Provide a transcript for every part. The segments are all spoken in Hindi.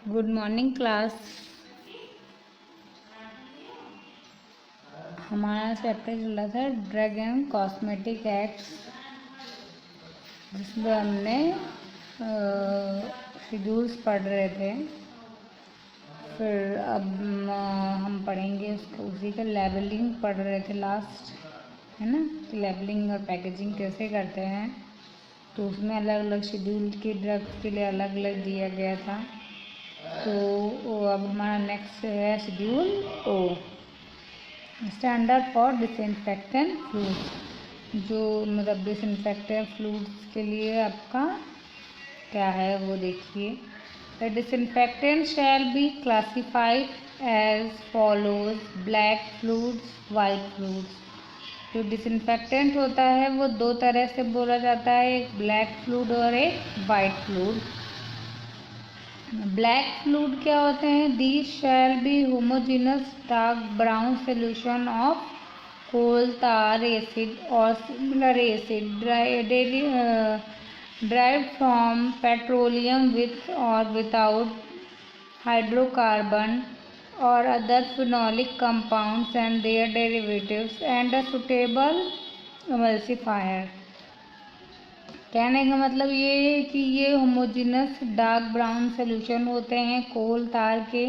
Good morning class. हमारा चैप्टर चल रहा था ड्रग एंड कॉस्मेटिक एक्ट्स, जिसमें हमने शेड्यूल्स पढ़ रहे थे। फिर अब हम पढ़ेंगे उसको, उसी का लेबलिंग पढ़ रहे थे लास्ट, है ना। तो लेबलिंग और पैकेजिंग कैसे करते हैं, तो उसमें अलग अलग शेड्यूल के ड्रग्स के लिए अलग अलग दिया गया था। तो अब हमारा नेक्स्ट है schedule O, standard for disinfectant fluids. जो मतलब डिसइंफेक्टेंट फ्लूइड्स के लिए आपका क्या है वो देखिए। The disinfectant shall be classified as follows: black fluids, white fluids. जो डिसइंफेक्टेंट होता है वो दो तरह से बोला जाता है, एक ब्लैक फ्लूइड और एक वाइट फ्लूइड। ब्लैक फ्लूइड क्या होते हैं? These shall be homogenous dark brown solution of coal tar acid or similar acid derived from petroleum with or without hydrocarbon or other phenolic compounds and their derivatives and a suitable emulsifier। कहने का मतलब ये है कि ये होमोजेनस डार्क ब्राउन सोल्यूशन होते हैं कोल तार के,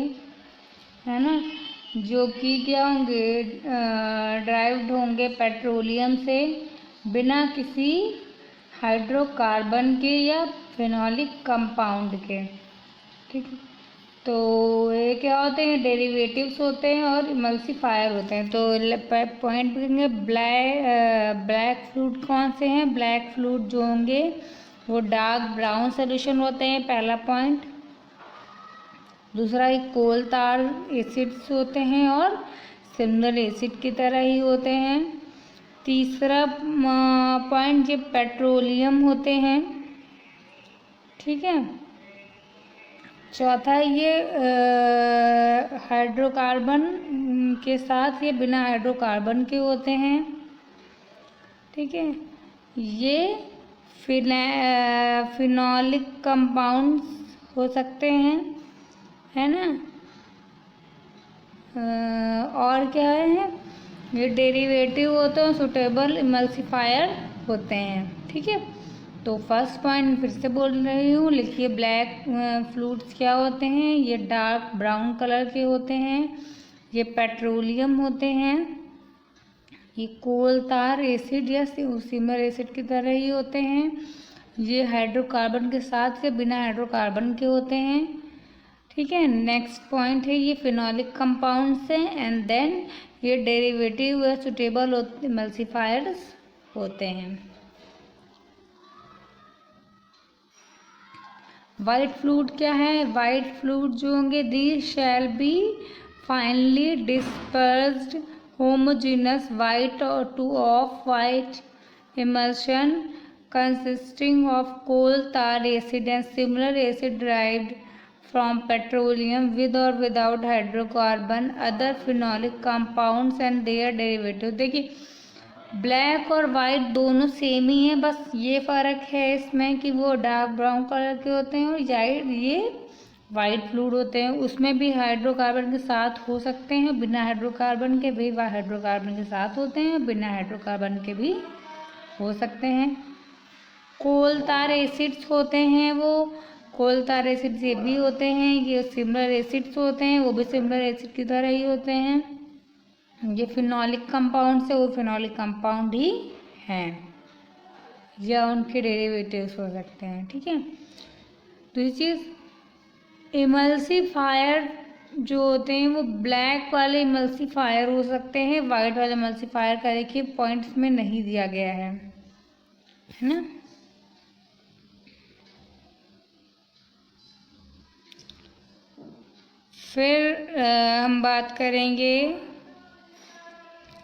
है ना, जो कि क्या होंगे, ड्राइव्ड होंगे पेट्रोलियम से बिना किसी हाइड्रोकार्बन के या फिनॉलिक कंपाउंड के। ठीक है, तो ये क्या होते हैं? डेरिवेटिव्स होते हैं और इमल्सिफायर होते हैं। तो पॉइंट देंगे ब्लैक फ्लूइड कौन से हैं? ब्लैक फ्लूइड जो होंगे वो डार्क ब्राउन सोल्यूशन होते हैं, पहला पॉइंट। दूसरा एक कोल तार एसिड्स होते हैं और सिमिलर एसिड की तरह ही होते हैं। तीसरा पॉइंट ये पेट्रोलियम होते हैं, ठीक है। चौथा ये हाइड्रोकार्बन के साथ, ये बिना हाइड्रोकार्बन के होते हैं, ठीक है। ये फिनॉलिक कंपाउंड्स हो सकते हैं, है ना। और क्या है? ये डेरिवेटिव होते हैं, सुटेबल इमल्सिफायर होते हैं, ठीक है। तो फर्स्ट पॉइंट फिर से बोल रही हूँ, लिखिए। ब्लैक फ्लूइड्स क्या होते हैं? ये डार्क ब्राउन कलर के होते हैं, ये पेट्रोलियम होते हैं, ये कोल तार एसिड या सिमिलर एसिड की तरह ही होते हैं, ये हाइड्रोकार्बन के साथ या बिना हाइड्रोकार्बन के होते हैं, ठीक है। नेक्स्ट पॉइंट है ये फिनॉलिक कंपाउंड्स हैं, एंड देन ये डेरिवेटिव या सुटेबल इमल्सिफायर्स होते हैं। वाइट फ्लूइड क्या है? वाइट फ्लूइड जो होंगे, these shall be finally dispersed homogeneous white और to off white emulsion consisting of coal tar acid and similar acid derived from petroleum with or without hydrocarbon, other phenolic compounds and their derivatives। देखिए, ब्लैक और वाइट दोनों सेम ही है, बस ये फ़र्क है इसमें कि वो डार्क ब्राउन कलर के होते हैं और ये वाइट फ्लूइड होते हैं। उसमें भी हाइड्रोकार्बन के साथ हो सकते हैं, बिना हाइड्रोकार्बन के भी हाइड्रोकार्बन के साथ होते हैं, बिना हाइड्रोकार्बन के भी हो सकते हैं। कोल तार एसिड्स होते हैं, वो कोल तार एसिड्स ये भी होते हैं, ये सिमिलर एसिड्स होते हैं, वो भी सिमिलर एसिड की तरह ही होते हैं। ये फिनॉलिक कंपाउंड से वो फिनॉलिक कंपाउंड ही हैं या उनके डेरिवेटिव्स हो सकते हैं, ठीक है। दूसरी चीज़, इमल्सिफायर जो होते हैं वो ब्लैक वाले इमल्सिफायर हो सकते हैं, वाइट वाले इमल्सिफायर का देखिए पॉइंट्स में नहीं दिया गया है ना। फिर हम बात करेंगे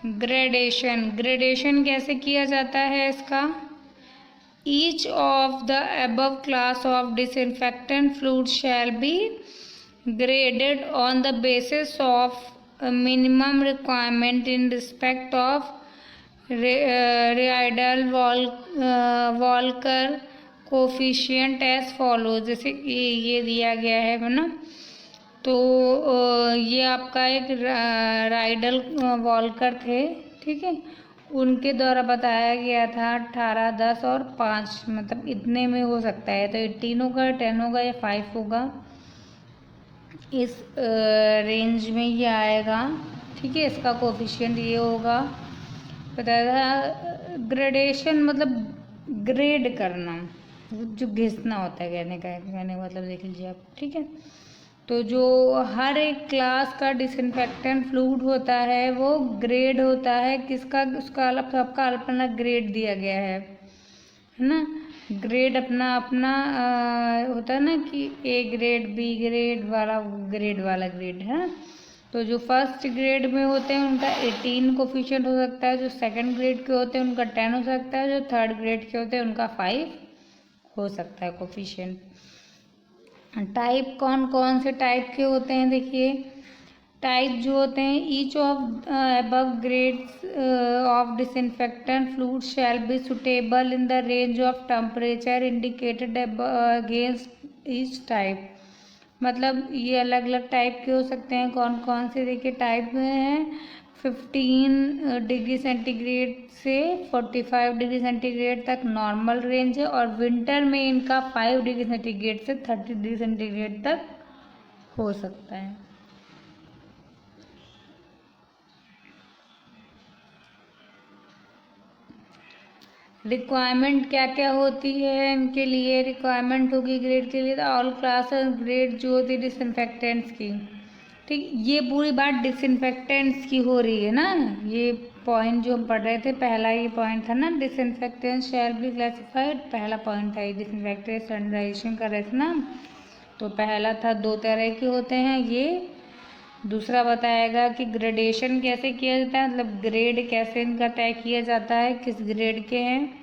ग्रेडेशन कैसे किया जाता है इसका। Each of the above class of disinfectant fluid shall be graded on the basis of minimum requirement in respect of Rideal, Walker, coefficient as follow, जैसे कि ये दिया गया है ना, तो ये आपका एक राइडल वॉल्कर थे, ठीक है, उनके द्वारा बताया गया था 18, 10 और 5, मतलब इतने में हो सकता है, तो 18 होगा, 10 होगा या 5 होगा, इस रेंज में ये आएगा, ठीक है। इसका कोफिशिएंट ये होगा। बताया था ग्रेडेशन मतलब ग्रेड करना, जो घिसना होता है, कहने का मतलब देख लीजिए आप, ठीक है। तो जो हर एक क्लास का डिसइंफेक्टेंट फ्लूइड होता है वो ग्रेड होता है, किसका, उसका सबका अपना ग्रेड दिया गया है ना। ग्रेड अपना अपना होता है ना कि ए ग्रेड, बी ग्रेड वाला ग्रेड है ना। तो जो फर्स्ट ग्रेड में होते हैं उनका 18 कोफिशिएंट हो सकता है, जो सेकंड ग्रेड के होते हैं उनका 10 हो सकता है, जो थर्ड ग्रेड के होते हैं उनका 5 हो सकता है कोफिशिएंट। टाइप कौन कौन से टाइप के होते हैं, देखिए टाइप जो होते हैं, each of above grades of disinfectant fluid shall be suitable in the range of temperature indicated against each type. मतलब ये अलग अलग टाइप के हो सकते हैं, कौन कौन से, देखिए टाइप में हैं 15 डिग्री सेंटीग्रेड से 45 डिग्री सेंटीग्रेड तक नॉर्मल रेंज है, और विंटर में इनका 5 डिग्री सेंटीग्रेड से 30 डिग्री सेंटीग्रेड तक हो सकता है। रिक्वायरमेंट क्या क्या होती है इनके लिए, रिक्वायरमेंट होगी ग्रेड के लिए तो ऑल क्लास ग्रेड जो होती है डिसइंफेक्टेंट्स की, ठीक। ये पूरी बात डिसइंफेक्टेंट्स की हो रही है ना, ये पॉइंट जो हम पढ़ रहे थे, पहला ये पॉइंट था ना, डिसइंफेक्टेंट्स शैल बी क्लासिफाइड, पहला पॉइंट था ये डिसइंफेक्टेंट स्टैंडर्डाइजेशन कर रहे थे ना। तो पहला था 2 तरह के होते हैं ये, दूसरा बताएगा कि ग्रेडेशन कैसे किया जाता है, मतलब ग्रेड कैसे इनका तय किया जाता है, किस ग्रेड के हैं।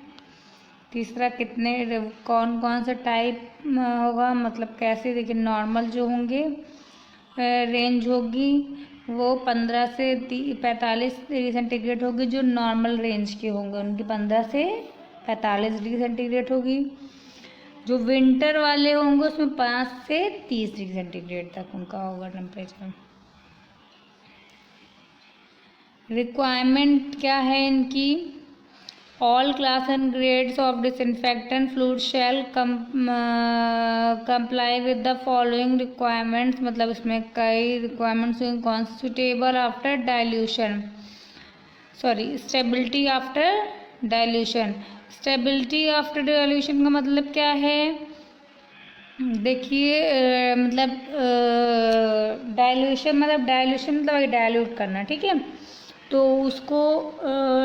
तीसरा कितने कौन कौन सा टाइप होगा, मतलब कैसे, देखिए नॉर्मल जो होंगे रेंज होगी वो 15 से 45 डिग्री सेंटीग्रेड होगी, जो नॉर्मल रेंज के होंगे उनकी 15 से 45 डिग्री सेंटीग्रेड होगी। जो विंटर वाले होंगे उसमें 5 से 30 डिग्री सेंटीग्रेड तक उनका होगा टेम्परेचर। रिक्वायरमेंट क्या है इनकी, all class and grades of disinfectant fluid shall comply with the following requirements, मतलब इसमें कई रिक्वायरमेंट्स हैं, constitutable after dilution, sorry stability after dilution. Stability after dilution का मतलब क्या है, देखिए मतलब डाइल्यूशन मतलब डाइल्यूट करना, ठीक है। तो उसको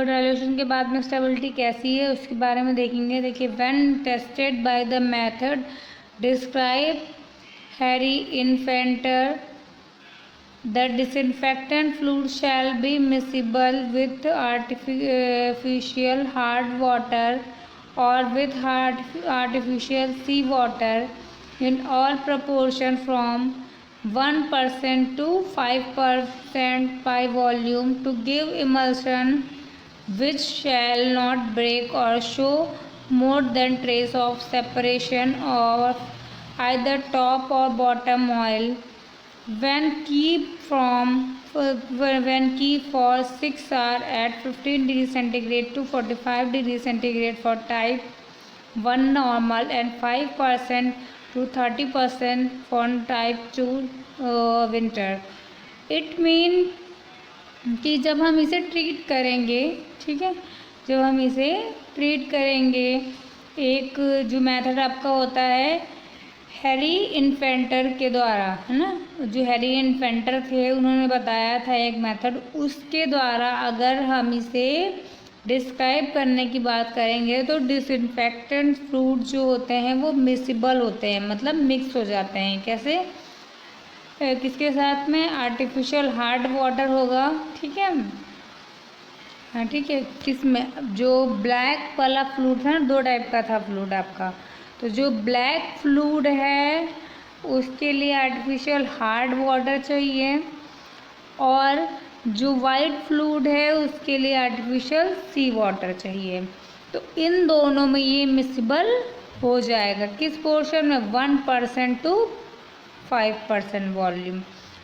डाइल्यूशन के बाद में स्टेबिलिटी कैसी है उसके बारे में देखेंगे। देखिए when tested by the method describe hereinafter the disinfectant fluid shall be miscible with artificial hard water और with artificial sea water in all proportion from 1% to 5% by volume to give emulsion which shall not break or show more than trace of separation of either top or bottom oil. When keep for 6 hours at 15 degrees centigrade to 45 degrees centigrade for type 1 normal and 5% to 30% for type 2 winter. It mean कि जब हम इसे ट्रीट करेंगे, ठीक है, जब हम इसे ट्रीट करेंगे, एक जो मेथड आपका होता है हैरी इन्फेंटर के द्वारा, है ना, जो हैरी इन्फेंटर थे उन्होंने बताया था एक मेथड, उसके द्वारा अगर हम इसे डिस्क्राइब करने की बात करेंगे तो डिसइंफेक्टेंट फ्लूइड जो होते हैं वो मिक्सिबल होते हैं, मतलब मिक्स हो जाते हैं। कैसे, किसके साथ में, आर्टिफिशियल हार्ड वाटर होगा, ठीक है, हाँ ठीक है। किसमें, जो ब्लैक वाला फ्लूइड था ना, 2 टाइप का था फ्लूइड आपका, तो जो ब्लैक फ्लूइड है उसके लिए आर्टिफिशियल हार्ड वाटर चाहिए, और जो वाइट फ्लूइड है उसके लिए आर्टिफिशियल सी वाटर चाहिए। तो इन दोनों में ये मिक्सिबल हो जाएगा। किस पोर्शन में? 1% टू 5% वॉल्यूम,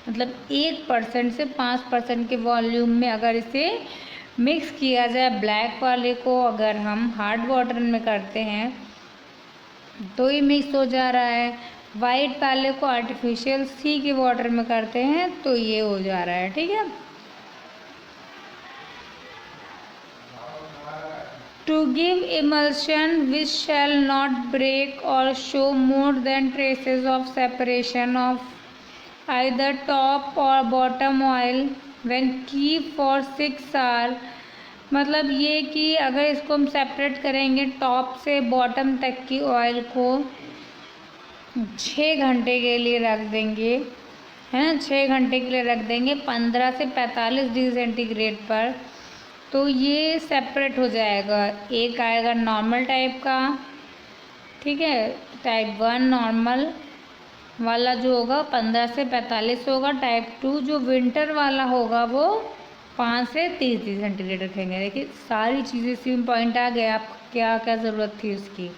मतलब 1% से 5% के वॉल्यूम में अगर इसे मिक्स किया जाए ब्लैक वाले को, अगर हम हार्ड वाटर में करते हैं तो ये मिक्स हो जा रहा है। वाइट वाले को आर्टिफिशियल सी के वाटर में करते हैं तो ये हो जा रहा है। ठीक है। To give emulsion which shall not break or show more than traces of separation of either top or bottom oil when keep for 6 hours, मतलब ये कि अगर इसको हम सेपरेट करेंगे टॉप से बॉटम तक की ऑयल को 6 घंटे के लिए रख देंगे, है ना, 6 घंटे के लिए रख देंगे 15 से 45 डिग्री सेंटीग्रेड पर, तो ये सेपरेट हो जाएगा। एक आएगा नॉर्मल टाइप का, ठीक है, टाइप 1 नॉर्मल वाला जो होगा 15 से 45 होगा। टाइप 2 जो विंटर वाला होगा वो 5 से 30 डिग्री सेंटीग्रेड रखेंगे। देखिए सारी चीज़ें सेम पॉइंट आ गए। आप क्या क्या ज़रूरत थी उसकी।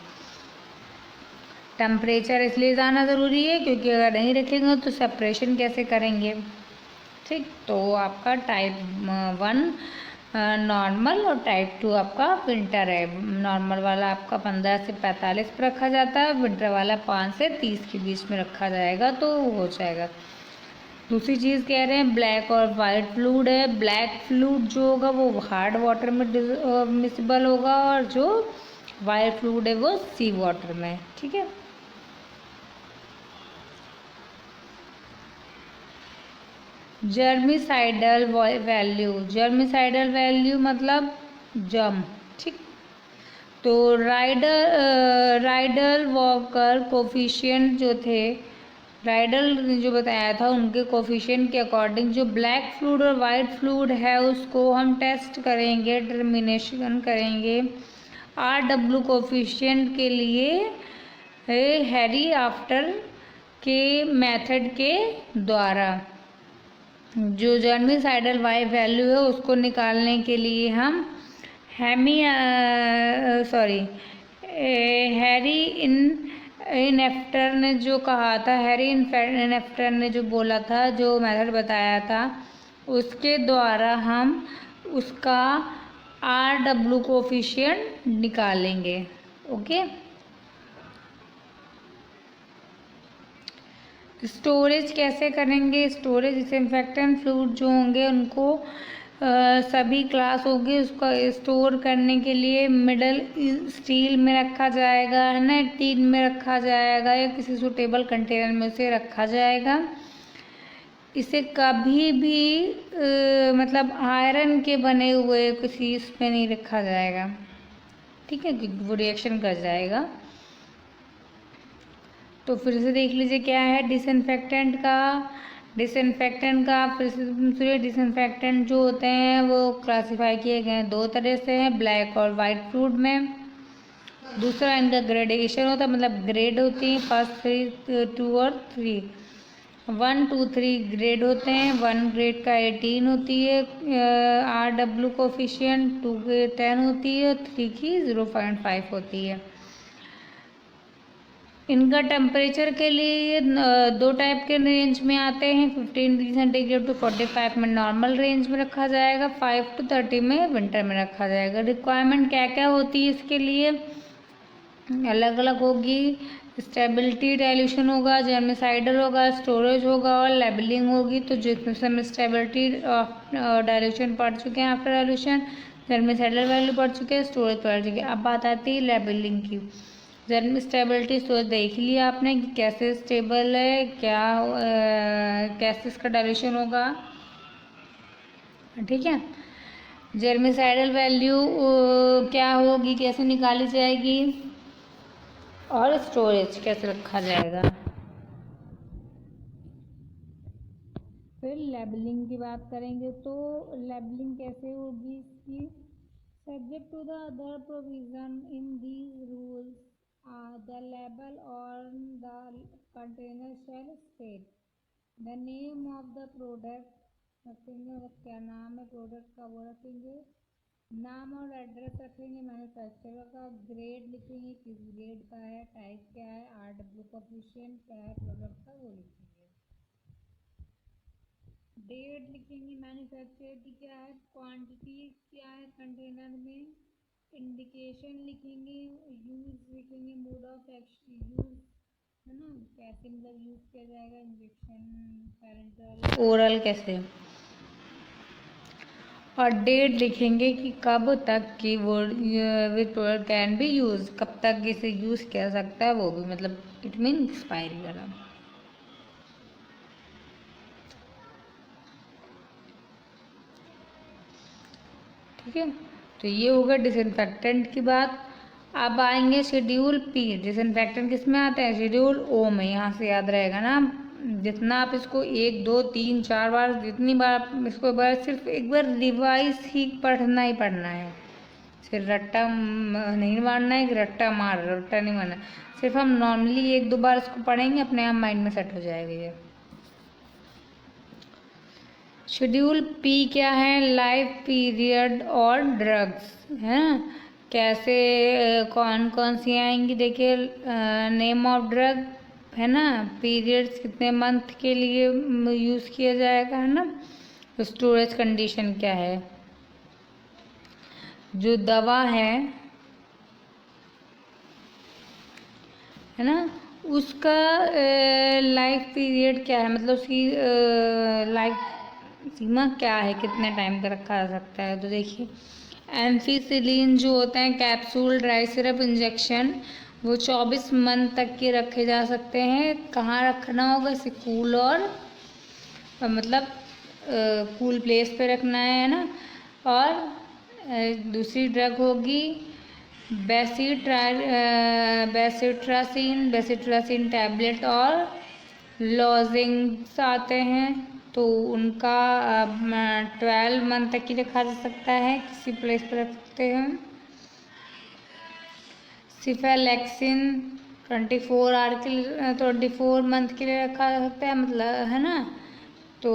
टेम्परेचर इसलिए जाना ज़रूरी है क्योंकि अगर नहीं रखेंगे तो सेपरेशन कैसे करेंगे। ठीक, तो आपका टाइप 1 नॉर्मल और टाइप 2 आपका विंटर है। नॉर्मल वाला आपका 15 से 45 पर रखा जाता है, विंटर वाला 5 से 30 के बीच में रखा जाएगा तो हो जाएगा। दूसरी चीज़ कह रहे हैं ब्लैक और वाइट फ्लूइड है। ब्लैक फ्लूइड जो होगा वो हार्ड वाटर में मिसिबल होगा और जो वाइट फ्लूइड है वो सी वाटर में। ठीक है। जर्मिसाइडल वैल्यू, जर्मिसाइडल वैल्यू मतलब जर्म। ठीक, तो राइडल वॉकर कोफिशिएंट जो थे, राइडल ने जो बताया था उनके कोफिशिएंट के अकॉर्डिंग जो ब्लैक फ्लूइड और वाइट फ्लूइड है उसको हम टेस्ट करेंगे, डिटर्मिनेशन करेंगे RW कोफिशिएंट के लिए हैरी आफ्टर के मेथड के द्वारा। जो जर्मिसाइडल वाई वैल्यू है उसको निकालने के लिए हम हैरी इनेफ्टर ने जो कहा था, हैरी इनेफ्टर ने जो बोला था, जो मेथड बताया था उसके द्वारा हम उसका RW कोफिशिएंट निकालेंगे। ओके। स्टोरेज कैसे करेंगे? स्टोरेज डिसइंफेक्टेंट फ्लूइड जो होंगे उनको सभी क्लास होगी उसको स्टोर करने के लिए मिडल स्टील में रखा जाएगा, है ना, टीन में रखा जाएगा या किसी सूटेबल कंटेनर में उसे रखा जाएगा। इसे कभी भी मतलब आयरन के बने हुए किसी इसमें नहीं रखा जाएगा। ठीक है, क्योंकि वो रिएक्शन कर जाएगा। तो फिर से देख लीजिए क्या है डिसइंफेक्टेंट का। फिर से सुनिए, डिसइंफेक्टेंट जो होते हैं वो क्लासिफाई किए गए हैं 2 तरह से हैं, ब्लैक और वाइट फ्लूइड में। दूसरा इनका ग्रेडेशन होता है, मतलब ग्रेड होती है, फर्स्ट 3 2 और 3 1 2 3 ग्रेड होते हैं। 1 ग्रेड का 18 होती है RW कोफिशिएंट, 2 की 10 होती है, 3 की 0.5 होती है। इनका टेम्परेचर के लिए 2 टाइप के रेंज में आते हैं, 15 डिग्री सेंटीग्रेड टू 45 में नॉर्मल रेंज में रखा जाएगा, 5 to 30 में विंटर में रखा जाएगा। रिक्वायरमेंट क्या क्या होती है इसके लिए अलग अलग होगी। स्टेबिलिटी डाइल्यूशन होगा, जर्मिसाइडल होगा, स्टोरेज होगा और लेबलिंग होगी। तो जिसमें से हम स्टेबिलिटी डाइल्यूशन पढ़ चुके हैं, आफ्टर डाइल्यूशन जर्मिसाइडल वैल्यू पढ़ चुके हैं, स्टोरेज पढ़ चुके हैं। अब बात आती है लेबलिंग की। स्टेबिलिटी स्टोरेज देख लिया आपने कि कैसे स्टेबल है, क्या कैसे इसका डायल्यूशन होगा। ठीक है, जर्मिसाइडल वैल्यू क्या होगी, कैसे निकाली जाएगी और स्टोरेज कैसे रखा जाएगा। फिर लेबलिंग की बात करेंगे तो लेबलिंग कैसे होगी इसकी। Subject to the other provision in these rules the label on the container shall state the name of the product, रखेंगे मतलब क्या नाम है प्रोडक्ट का वो रखेंगे, नाम और एड्रेस रखेंगे मैन्युफैक्चरर का, ग्रेड लिखेंगे किस ग्रेड का है, टाइप क्या है, RW कोफिशिएंट क्या है प्रोडक्ट का वो लिखेंगे, डेट लिखेंगे मैन्युफैक्चर की क्या है, क्वांटिटी क्या है कंटेनर में, इंडिकेशन लिखेंगे, यूज लिखेंगे, मोड ऑफ एक्शन यूज है ना, कैसे मतलब यूज किया जाएगा, इंजेक्शन, पैरेंटल, ओरल कैसे, और डेट लिखेंगे कि कब तक की वो which product can be use, कब तक इसे यूज किया सकता है वो भी, मतलब इट मीन एक्सपायरी वाला। ठीक है, तो ये होगा डिसइंफेक्टेंट की बात। अब आएंगे शेड्यूल पी, डिसइंफेक्टेंट किस में आता है, शेड्यूल ओ में, यहाँ से याद रहेगा ना, जितना आप इसको 1 2 3 4 बार, जितनी बार आप इसको बार सिर्फ एक बार रिवाइज ही पढ़ना ही पढ़ना है, फिर रट्टा नहीं मारना है कि रट्टा मार, रट्टा नहीं मारना, सिर्फ हम नॉर्मली 1 2 बार इसको पढ़ेंगे, अपने आप माइंड में सेट हो जाएगा ये। शेड्यूल पी क्या है, लाइफ पीरियड और ड्रग्स है ना, कैसे कौन कौन सी आएंगी देखिए, नेम ऑफ ड्रग है ना, पीरियड्स कितने मंथ के लिए यूज़ किया जाएगा है ना, स्टोरेज कंडीशन क्या है, जो दवा है ना, उसका लाइफ पीरियड क्या है, मतलब उसकी लाइफ सीमा क्या है, कितने टाइम तक रखा जा सकता है। तो देखिए एम्फीसिलिन जो होता है कैप्सूल, ड्राई सिरप, इंजेक्शन, वो 24 मंथ तक के रखे जा सकते हैं। कहाँ रखना होगा, इसे कूल और मतलब कूल प्लेस पे रखना है ना। और दूसरी ड्रग होगी बेसिट्रासिन टैबलेट और लॉजेंग्स आते हैं, तो उनका 12 मंथ तक के लिए रखा जा सकता है, किसी प्लेस पर रख सकते हैं। सिफेलैक्सिन 24 आवर के लिए 24 मंथ के लिए रखा जा सकता है, मतलब है ना, तो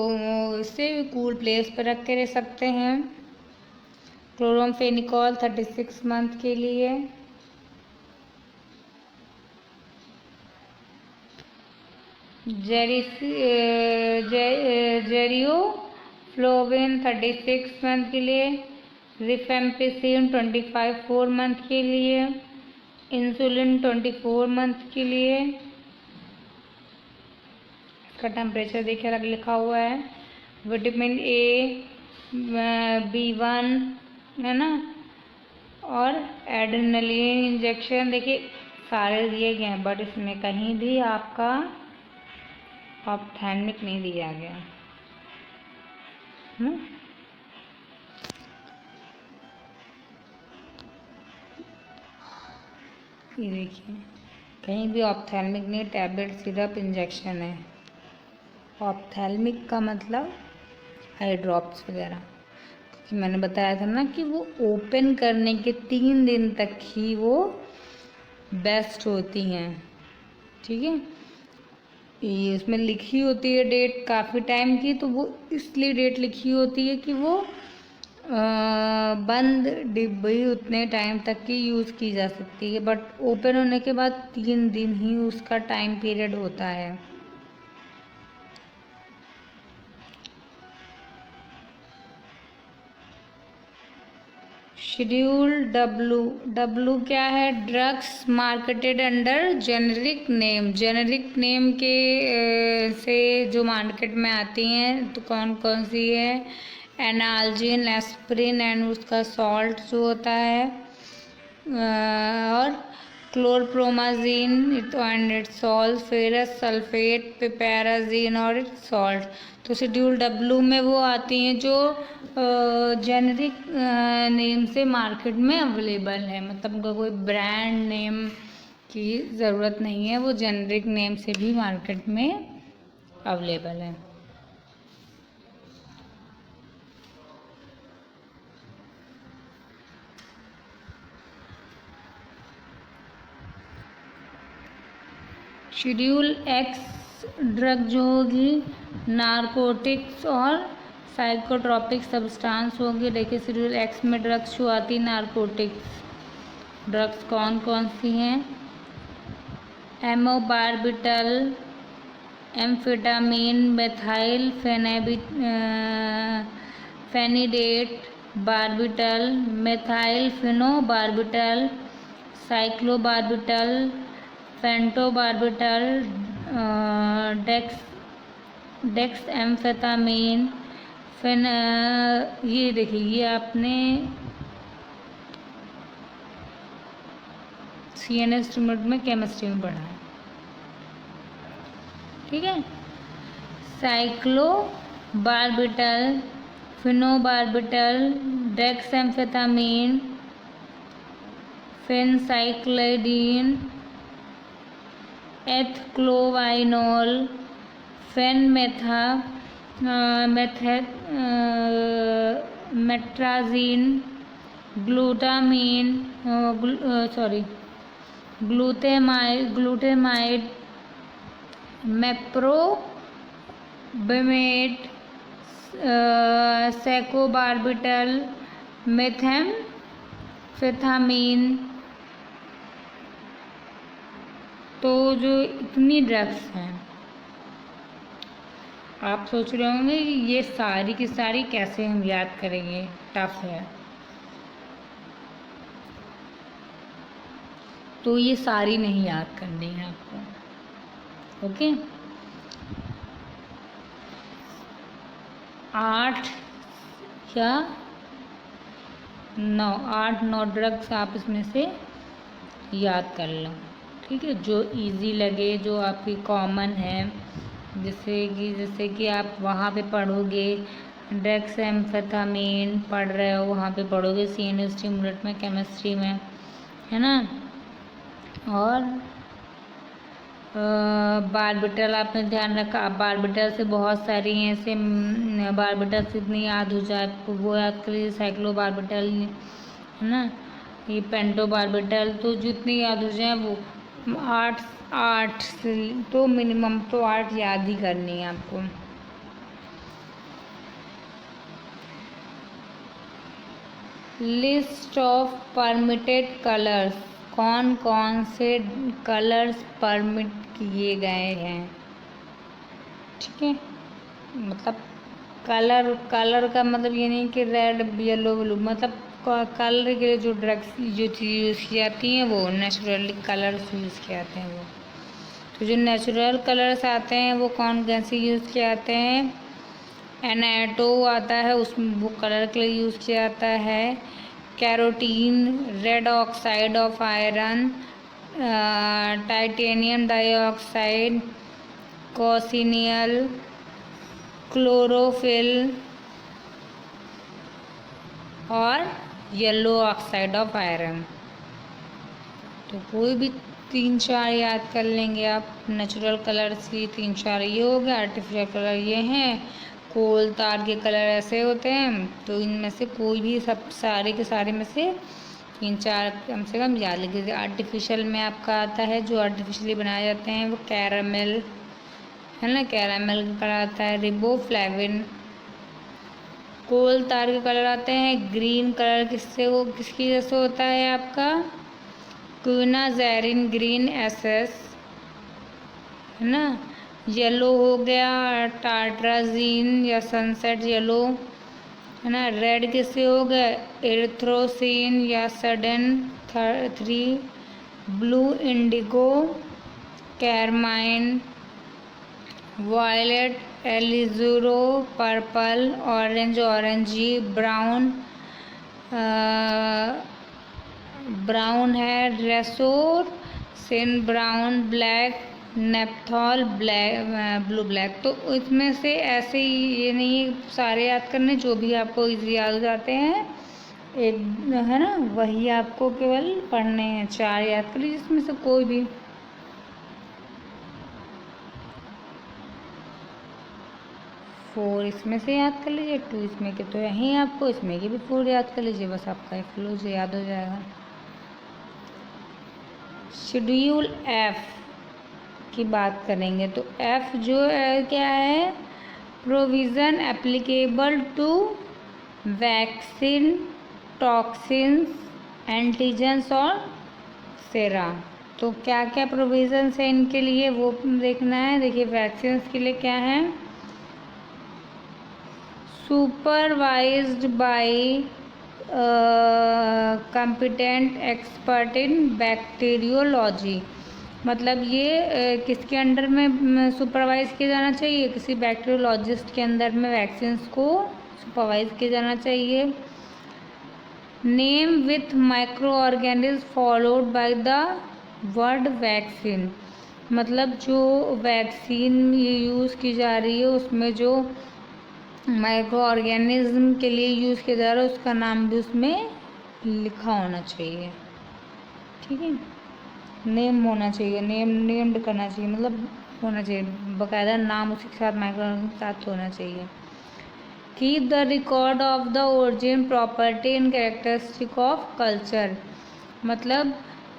इसे भी कूल प्लेस पर रख के रह सकते हैं। क्लोरोमफेनिकॉल 36 मंथ के लिए। जेरियोफ्लोविन 36 मंथ के लिए, रिफेम्पिसिन 4 मंथ के लिए, इंसुलिन 24 मंथ के लिए। इसका टेम्परेचर देखिए लिखा हुआ है। विटामिन ए, B1 है ना, और एड्रेनलिन इंजेक्शन देखिए सारे दिए गए हैं, बट इसमें कहीं भी आपका ऑप्थेल्मिक नहीं दिया गया। ये देखिए कहीं भी ऑप्थेल्मिक नहीं, टैबलेट सिरप इंजेक्शन है। ऑप्थेल्मिक का मतलब आई ड्रॉप्स वगैरह, क्योंकि मैंने बताया था ना कि वो ओपन करने के 3 दिन तक ही वो बेस्ट होती हैं। ठीक है, ये इसमें लिखी होती है डेट काफ़ी टाइम की, तो वो इसलिए डेट लिखी होती है कि वो बंद डिब्बी उतने टाइम तक की यूज़ की जा सकती है, बट ओपन होने के बाद 3 दिन ही उसका टाइम पीरियड होता है। शेड्यूल डब्ल्यू क्या है, drugs marketed under generic name, generic name के से जो मार्केट में आती हैं, तो कौन कौन सी है, एनाल्जिन, एस्प्रिन एंड उसका सॉल्ट जो होता है, और chlorpromazine and its salt, ferrous sulphate, piperazine और इट्स सॉल्ट। तो शेड्यूल डब्ल्यू में वो आती हैं जो जेनेरिक नेम से मार्केट में अवेलेबल है, मतलब उनका कोई ब्रांड नेम की ज़रूरत नहीं है, वो जेनेरिक नेम से भी मार्केट में अवेलेबल है। शेड्यूल एक्स ड्रग जो होगी नारकोटिक्स और साइकोट्रॉपिक सब्सटेंस होंगे। देखिए शेड्यूल एक्स में ड्रग्स जो आती है नारकोटिक्स ड्रग्स कौन कौन सी हैं? Amobarbital, amphetamine, methyl फेनिडेट, बार्बिटल, methyl phenobarbital, साइक्लोबार्बिटल, फेंटोबार्बिटल, डेक्स एम्फेटामिन, ये देखिए ये आपने CNS स्टूडेंट में केमिस्ट्री में पढ़ा है, ठीक है। साइक्लोबार्बिटल, फिनोबार्बिटल, डेक्सएम्फेटामिन, फेनसाइक्लिडीन, एथक्लोवाइनोल, मेट्राजीन, ग्लूटामीन, ग्लूटेमाइड, मेप्रोबेमेट, सेकोबार्बिटल, मेथाम्फेटामिन। तो जो इतनी ड्रग्स हैं आप सोच रहे होंगे कि ये सारी की सारी कैसे हम याद करेंगे, टफ है। तो ये सारी नहीं याद करनी है आपको, ओके। 8 या 9 ड्रग्स आप इसमें से याद कर लो, ठीक है। जो इजी लगे, जो आपकी कॉमन है, जैसे कि आप वहाँ पे पढ़ोगे डेक्सएम्फेटामिन पढ़ रहे हो, वहाँ पे पढ़ोगे CNS स्टिमुलेंट में, केमिस्ट्री में, है ना। और बारबिटल आपने ध्यान रखा। बारबिटल से बहुत सारी ऐसे बारबिटल से इतनी याद हो जाए आपको, वो याद कर लीजिए। साइक्लोबार्बिटल है ना, ये पेंटोबार्बिटल, तो जितनी याद हो जाए वो 8 से तो मिनिमम तो 8 याद ही करनी है आपको। लिस्ट ऑफ परमिटेड कलर्स, कौन कौन से कलर्स परमिट किए गए हैं, ठीक है। मतलब कलर का मतलब ये नहीं कि रेड येलो ब्लू, मतलब कलर के लिए जो ड्रग्स जो चीज़ यूज़ की जाती हैं वो नेचुरली कलर्स यूज़ किए जाते हैं वो। तो जो नेचुरल कलर्स आते हैं वो कौन कैसे यूज़ किए जाते हैं? एनाटो आता है, उसमें वो कलर के लिए यूज़ किया जाता है। Carotene, red oxide of iron, titanium dioxide, cochineal, chlorophyll और येलो ऑक्साइड ऑफ आयरन। तो कोई भी 3-4 याद कर लेंगे आप। नेचुरल कलर्स की 3-4 ये हो गया, आर्टिफिशियल कलर ये हैं, कोल तार के कलर ऐसे होते हैं। तो इनमें से कोई भी सब सारे के सारे में से 3-4 कम से कम याद लिखिए। आर्टिफिशियल में आपका आता है, जो आर्टिफिशियली बनाए जाते हैं वो कैरामेल है ना, कैरामेल का कलर आता है। रिबोफ्लेविन। कोल तार के कलर आते हैं ग्रीन कलर, किसकी वजह से होता है आपका? क्विनाज़ेरिन ग्रीन एसेस है ना। येलो हो गया टार्ट्राजीन या सनसेट येलो है ना। रेड किससे हो गया? एरिथ्रोसिन या Sudan 3। Blue indigo, carmine, violet, alizurol, purple, orange, brown है resorcin brown, black, naphthol, blue black. तो इसमें से ऐसे ही ये नहीं सारे याद करने, जो भी आपको इजी याद हो जाते हैं एक है ना, वही आपको केवल पढ़ने हैं। 4 याद कर लीजिए, इसमें से कोई भी। 4 इसमें से याद कर लीजिए, 2 इसमें के तो यहीं आपको, इसमें के भी 4 याद कर लीजिए, बस आपका फ्लो से याद हो जाएगा। शेड्यूल F की बात करेंगे तो F जो है क्या है? Provision applicable to vaccine, toxins, antigens और सेरा। तो क्या क्या प्रोविज़न्स है इनके लिए वो देखना है। देखिए वैक्सीन्स के लिए क्या है, supervised bye competent expert in bacteriology. मतलब ये किसके अंडर में सुपरवाइज किया जाना चाहिए, किसी बैक्टीरियोलॉजिस्ट के अंदर में वैक्सीन्स को सुपरवाइज किया जाना चाहिए। Name with micro organism followed by the word vaccine. मतलब जो वैक्सीन यूज़ की जा रही है उसमें जो माइक्रो ऑर्गेनिज्म के लिए यूज़ किया जा रहा है उसका नाम भी उसमें लिखा होना चाहिए। ठीक है, नेम होना चाहिए, नेम्ड करना चाहिए, मतलब होना चाहिए बाकायदा नाम उसी के साथ माइक्रो ऑर्गेनिज्म के साथ होना चाहिए। Keep the record of the origin, property and characteristic of culture. मतलब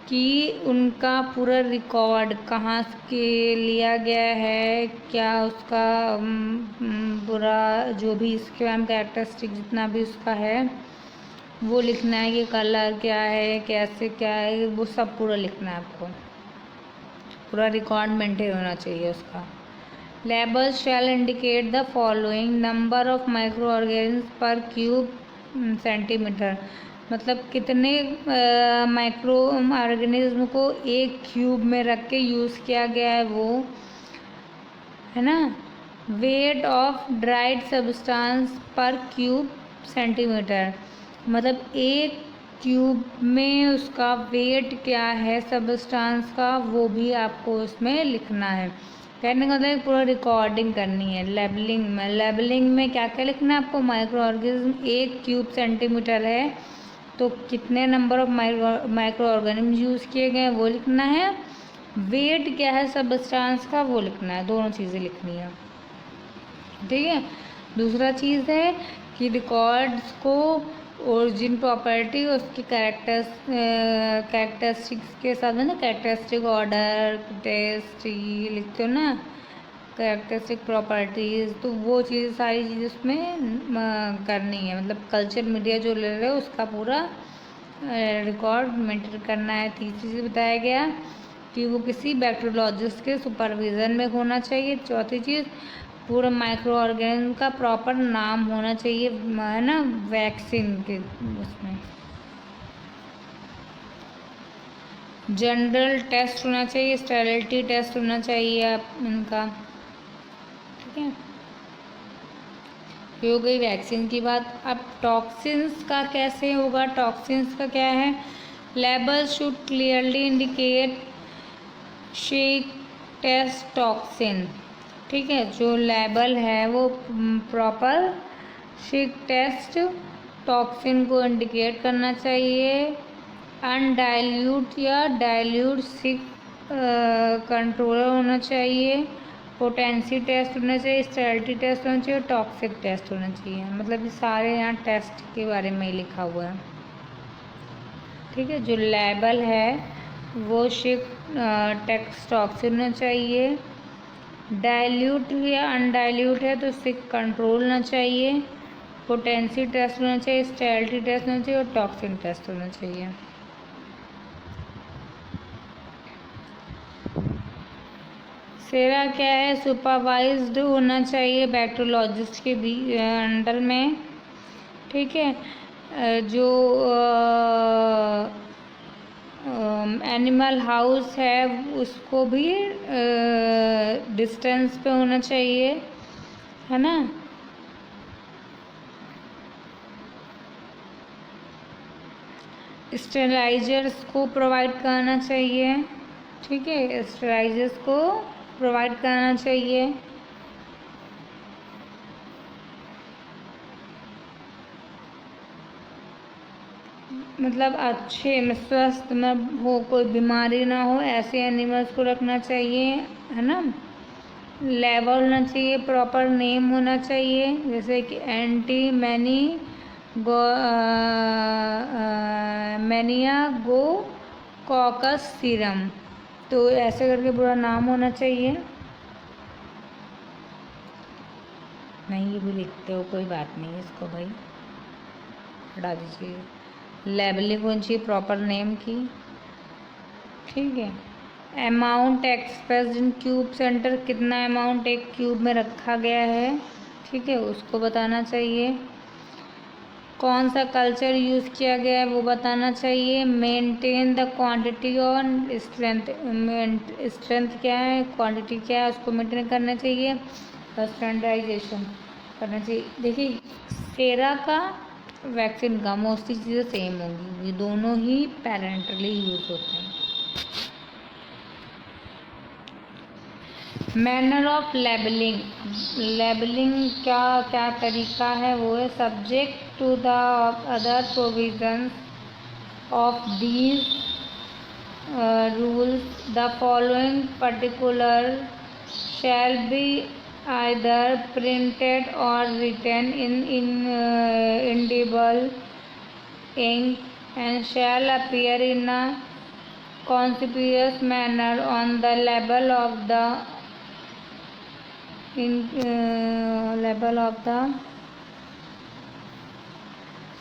कि उनका पूरा रिकॉर्ड कहाँ के लिया गया है, क्या उसका पूरा जो भी इसके बारे में कैरेक्टरिस्टिक जितना भी उसका है वो लिखना है, कि कलर क्या है, कैसे क्या है, वो सब पूरा लिखना है आपको। पूरा रिकॉर्ड मेंटेन होना चाहिए उसका। Labels shall indicate the following: number of microorganisms per cube centimetre. मतलब कितने माइक्रो ऑर्गेनिज्म को एक क्यूब में रख के यूज़ किया गया है वो है ना। वेट ऑफ ड्राइड सब्सटेंस पर क्यूब सेंटीमीटर। मतलब एक क्यूब में उसका वेट क्या है सब्सटेंस का, वो भी आपको उसमें लिखना है। कहने का मतलब पूरा रिकॉर्डिंग करनी है। लेबलिंग में क्या क्या लिखना है आपको, माइक्रो ऑर्गेनिज्म एक क्यूब सेंटीमीटर है तो कितने number of micro organism use किए गए वो लिखना है। वेट क्या है सब्सटेंस का वो लिखना है, दोनों चीज़ें लिखनी है। ठीक है। दूसरा चीज़ है कि रिकॉर्ड्स को ओरिजिन, प्रॉपर्टी, उसकी कैरेक्टरिस्टिक्स के साथ में ना, कैरेक्टरिस्टिक ऑर्डर, टेस्ट ये लिखते हो ना, कैरेक्टरिस्टिक प्रॉपर्टीज़, तो वो चीज़ सारी चीज़ उसमें करनी है। मतलब कल्चर मीडिया जो ले रहे हो उसका पूरा रिकॉर्ड मेंटेन करना है। तीसरी चीज़ बताया गया कि वो किसी बैक्टीरियोलॉजिस्ट के सुपरविज़न में होना चाहिए। चौथी चीज़ पूरा माइक्रो ऑर्गेनिज्म का प्रॉपर नाम होना चाहिए, है ना, वैक्सीन के उसमें। जनरल टेस्ट होना चाहिए, स्टेरिलिटी टेस्ट होना चाहिए आप इनका। ठीक है, ये हो गई वैक्सीन की बात। अब टॉक्सिन्स का कैसे होगा, टॉक्सिन्स का क्या है, label should clearly indicate shake test toxin. ठीक है, जो लेबल है वो प्रॉपर शेक टेस्ट टॉक्सिन को इंडिकेट करना चाहिए। अनडाइल्यूट या डाइल्यूट सिक कंट्रोलर होना चाहिए। पोटेंसी टेस्ट होना चाहिए, स्टेरिलिटी टेस्ट होना चाहिए, टॉक्सिक टेस्ट होना चाहिए। मतलब ये सारे यहाँ टेस्ट के बारे में ही लिखा हुआ है। ठीक है, जो लेबल है वो शिक टेस्ट टॉक्सिन होना चाहिए। डाइल्यूट या अनडाइल्यूट है तो सिक कंट्रोल होना चाहिए। पोटेंसी टेस्ट होना चाहिए, स्टेरिलिटी टेस्ट होना चाहिए और टॉक्सिन टेस्ट होना चाहिए। सेरा क्या है, सुपरवाइज्ड होना चाहिए बैक्टीरियोलॉजिस्ट के भी अंडर में। ठीक है, जो एनिमल हाउस है उसको भी डिस्टेंस पे होना चाहिए, है ना। स्टेरिलाइजर्स को प्रोवाइड करना चाहिए। ठीक है, स्टेरिलाइजर्स को प्रोवाइड करना चाहिए। मतलब अच्छे स्वस्थ में हो, कोई बीमारी ना हो, ऐसे एनिमल्स को रखना चाहिए, है ना। लेबल होना चाहिए, प्रॉपर नेम होना चाहिए, जैसे कि एंटी मैनिया गो कॉकस सीरम, तो ऐसे करके पूरा नाम होना चाहिए। नहीं, ये भी लिखते हो, कोई बात नहीं है, इसको भाई हटा दीजिए। लेबलिंग होनी चाहिए प्रॉपर नेम की, ठीक है। Amount expressed in cube centre, कितना अमाउंट एक क्यूब में रखा गया है, ठीक है, उसको बताना चाहिए। कौन सा कल्चर यूज़ किया गया है वो बताना चाहिए। मेंटेन द क्वांटिटी और स्ट्रेंथ, स्ट्रेंथ क्या है, क्वांटिटी क्या है, उसको मेंटेन करना चाहिए। और स्टैंडर्डाइजेशन करना चाहिए। देखिए सेरा का वैक्सीन का मोस्टली चीज़ें सेम होंगी, ये दोनों ही पैरेंटली यूज़ होते हैं। मैनर ऑफ लेबलिंग, लेबलिंग क्या क्या तरीका है, वो है subject to the other provisions of these rules the following particular shall be either printed और written in indelible ink and shall appear in a conspicuous manner on the label of the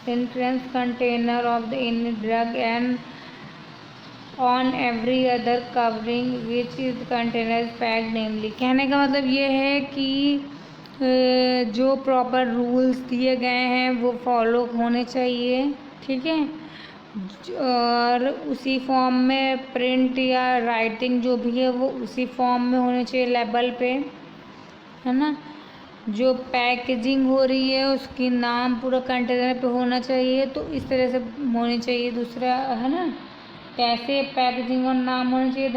entrance container of the drug and on every other covering which is container is packed namely। कहने का मतलब ये है कि जो प्रॉपर रूल्स दिए गए हैं वो फॉलो होने चाहिए, ठीक है, और उसी फॉर्म में प्रिंट या राइटिंग जो भी है वो उसी फॉर्म में होनी चाहिए लेबल पे, है ना। जो पैकेजिंग हो रही है उसकी नाम पूरा कंटेनर पे होना चाहिए, तो इस तरह से होनी चाहिए। दूसरा है ना, कैसे पैकेजिंग और नाम होना चाहिए। The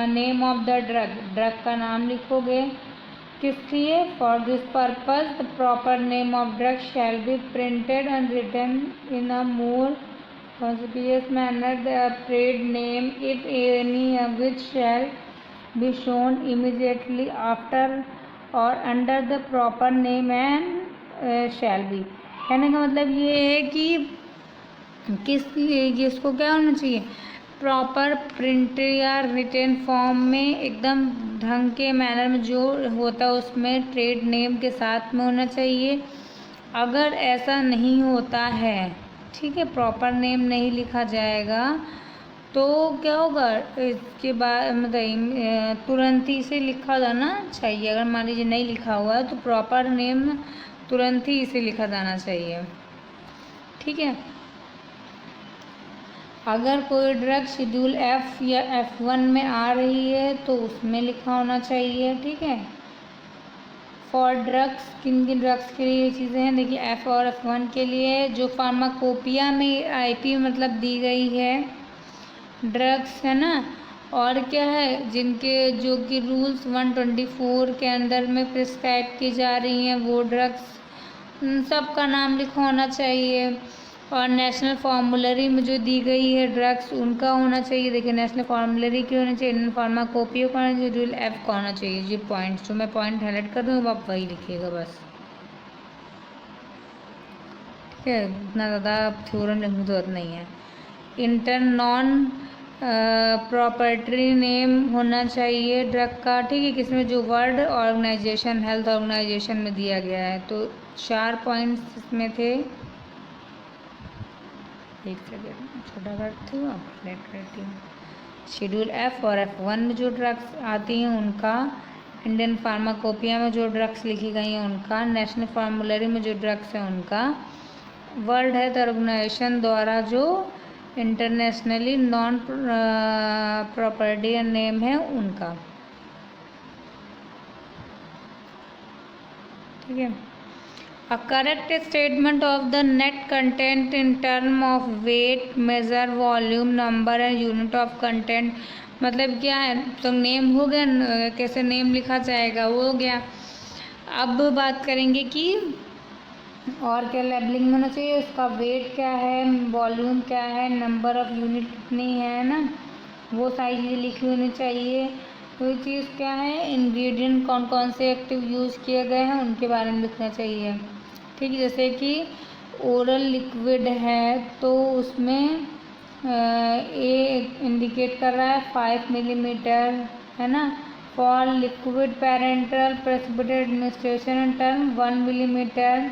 name of the drug, drug का नाम लिखोगे, किस लिए, for this purpose the proper name of drug shall be printed and written in a more conspicuous manner the trade name if any of which shall be shown immediately after or under the proper name and shall be। कहने का मतलब ये है कि इसको क्या होना चाहिए, प्रॉपर प्रिंट या रिटन फॉर्म में एकदम ढंग के मैनर में जो होता है उसमें ट्रेड नेम के साथ में होना चाहिए। अगर ऐसा नहीं होता है, ठीक है, प्रॉपर नेम नहीं लिखा जाएगा तो क्या होगा, इसके बाद मतलब तुरंत ही इसे लिखा जाना चाहिए। अगर मान लीजिए नहीं लिखा हुआ है तो प्रॉपर नेम तुरंत ही इसे लिखा जाना चाहिए, ठीक है। अगर कोई ड्रग शेड्यूल F या F1 में आ रही है तो उसमें लिखा होना चाहिए, ठीक है। फॉर ड्रग्स, किन किन ड्रग्स के लिए ये चीज़ें हैं, देखिए F और F1 के लिए जो फार्माकोपिया में IP मतलब दी गई है ड्रग्स, है ना, और क्या है जिनके जो कि रूल्स 124 के अंदर में प्रिस्क्राइब की जा रही हैं वो ड्रग्स, उन सब का नाम लिखा होना चाहिए। और नेशनल फार्मूलरी में जो दी गई है ड्रग्स उनका होना चाहिए। देखिए नेशनल फार्मूलरी की होनी चाहिए, इंडियन फार्माकोपिया का होना चाहिए, रूल F का होना चाहिए। ये पॉइंट जो मैं पॉइंट हाईलाइट कर दूँ आप वही लिखिएगा बस, ठीक है, इतना ज़्यादा थ्योरम लिखने की जरूरत नहीं है। इंटर नॉन प्रॉपर्टी नेम होना चाहिए ड्रग का, ठीक है, किसमें जो वर्ल्ड ऑर्गेनाइजेशन, हेल्थ ऑर्गेनाइजेशन में दिया गया है। तो 4 पॉइंट्स इसमें थे। एक सेकेंड छोटा करती हूँ, अपडेट करती हूँ। शेड्यूल F और F1 में जो ड्रग्स आती हैं उनका, इंडियन फार्माकोपिया में जो ड्रग्स लिखी गई हैं उनका, नेशनल फार्मूलरी में जो ड्रग्स हैं उनका, वर्ल्ड हेल्थ ऑर्गेनाइजेशन द्वारा जो इंटरनेशनली नॉन प्रॉपर्टी नेम है उनका, ठीक है। A correct statement of the net content in term of weight, measure, volume, number and unit of content, मतलब क्या है, तो नेम हो गया, कैसे नेम लिखा जाएगा वो हो गया। अब बात करेंगे कि और क्या लेबलिंग होना चाहिए, उसका वेट क्या है, वॉल्यूम क्या है, नंबर ऑफ यूनिट कितनी है ना, वो सारी चीज़ें लिखी होनी चाहिए। कोई चीज़ क्या है, इंग्रेडिएंट कौन कौन से एक्टिव यूज़ किए गए हैं उनके बारे में लिखना चाहिए, ठीक है। जैसे कि ओरल लिक्विड है तो उसमें ए इंडिकेट कर रहा है 5 मिलीमीटर, है ना, for liquid parental precipitate administration term 1 millimetre.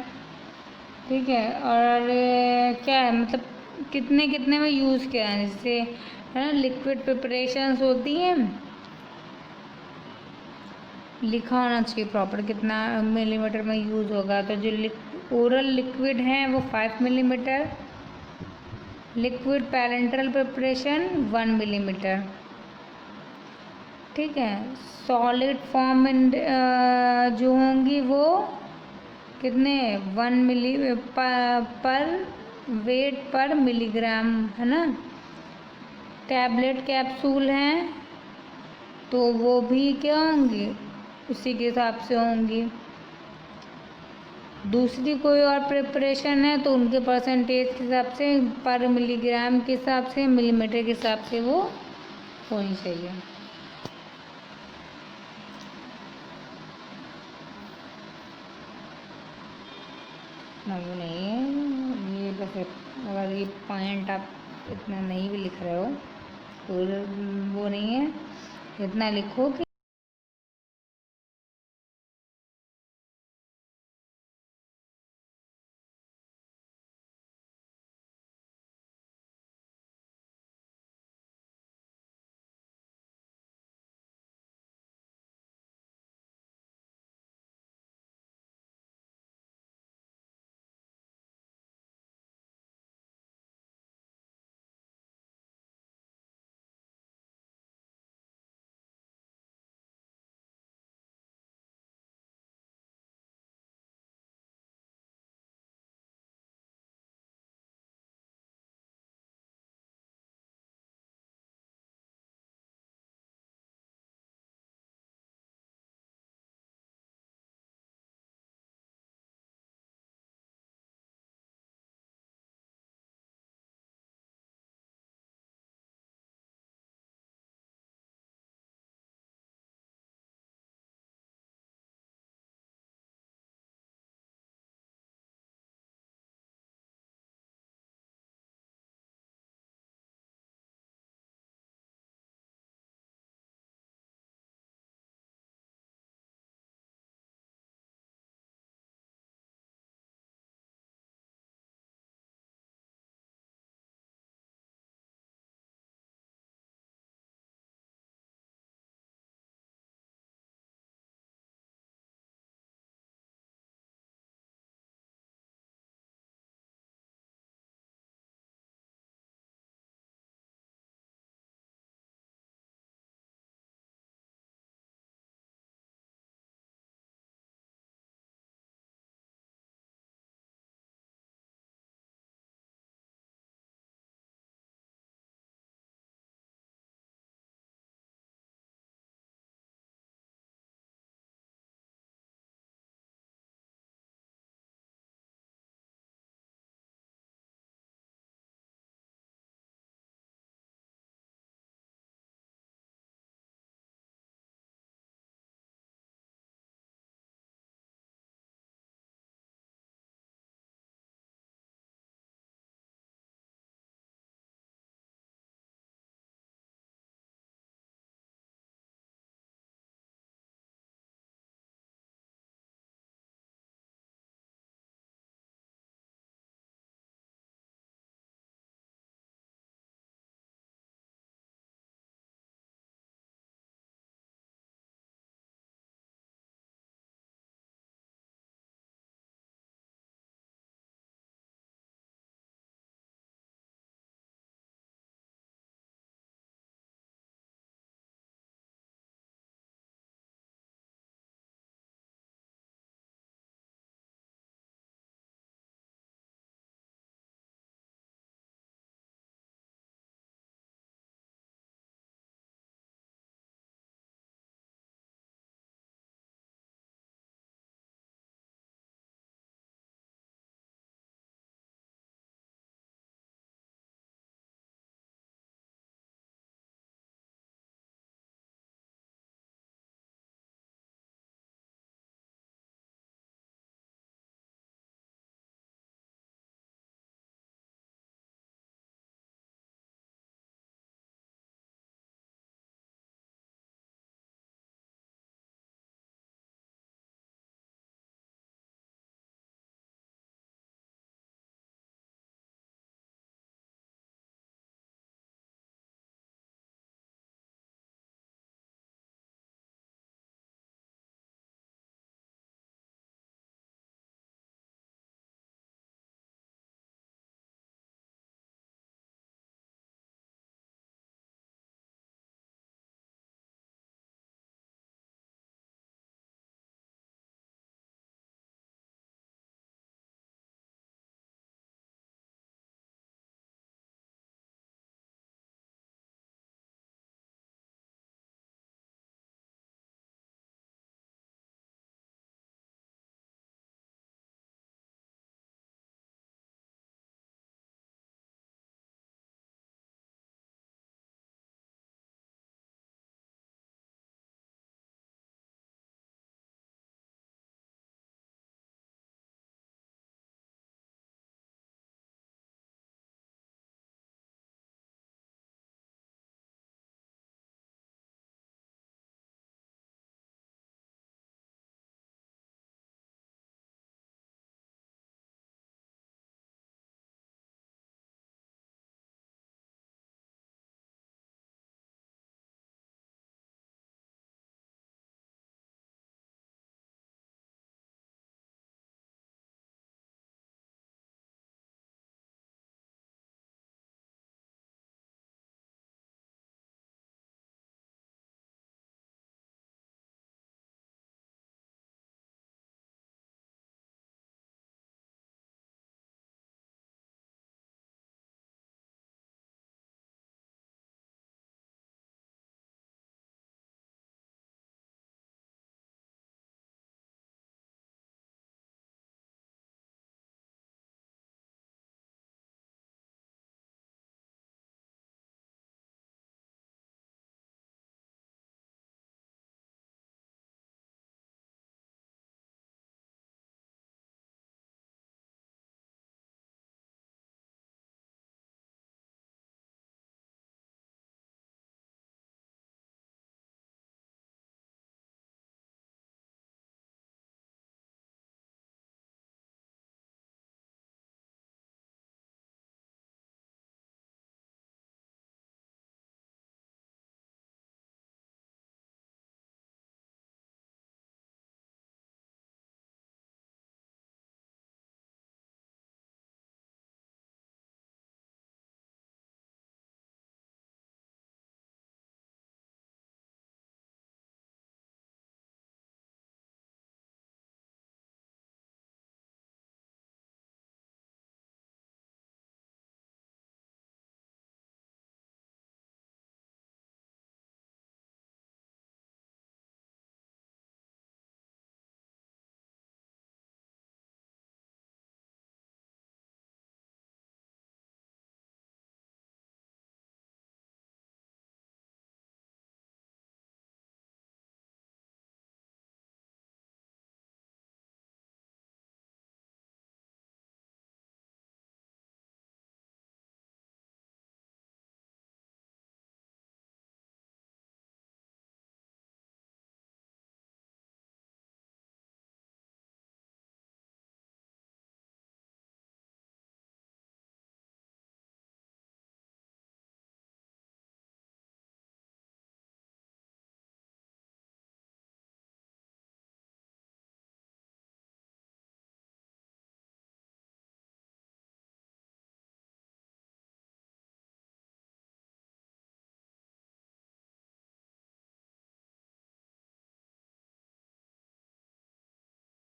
ठीक है, और क्या है मतलब कितने कितने में यूज़ किया है, जैसे है ना लिक्विड प्रिपरेशंस होती हैं, लिखा होना चाहिए प्रॉपर कितना मिलीमीटर में यूज़ होगा। तो जो ओरल लिक्विड है वो 5 millimetre, liquid parental preparation 1 millimetre. ठीक है, सॉलिड फॉर्म जो होंगी वो कितने 1 मिली पर वेट पर मिलीग्राम, है ना। टैबलेट कैप्सूल हैं तो वो भी क्या होंगी, उसी के हिसाब से होंगी। दूसरी कोई और प्रिपरेशन है तो उनके परसेंटेज के हिसाब से, पर मिलीग्राम के हिसाब से, मिलीमीटर के हिसाब से वो होनी चाहिए। नहीं है ये बस, अगर ये पॉइंट आप इतना नहीं भी लिख रहे हो तो वो नहीं है, इतना लिखो कि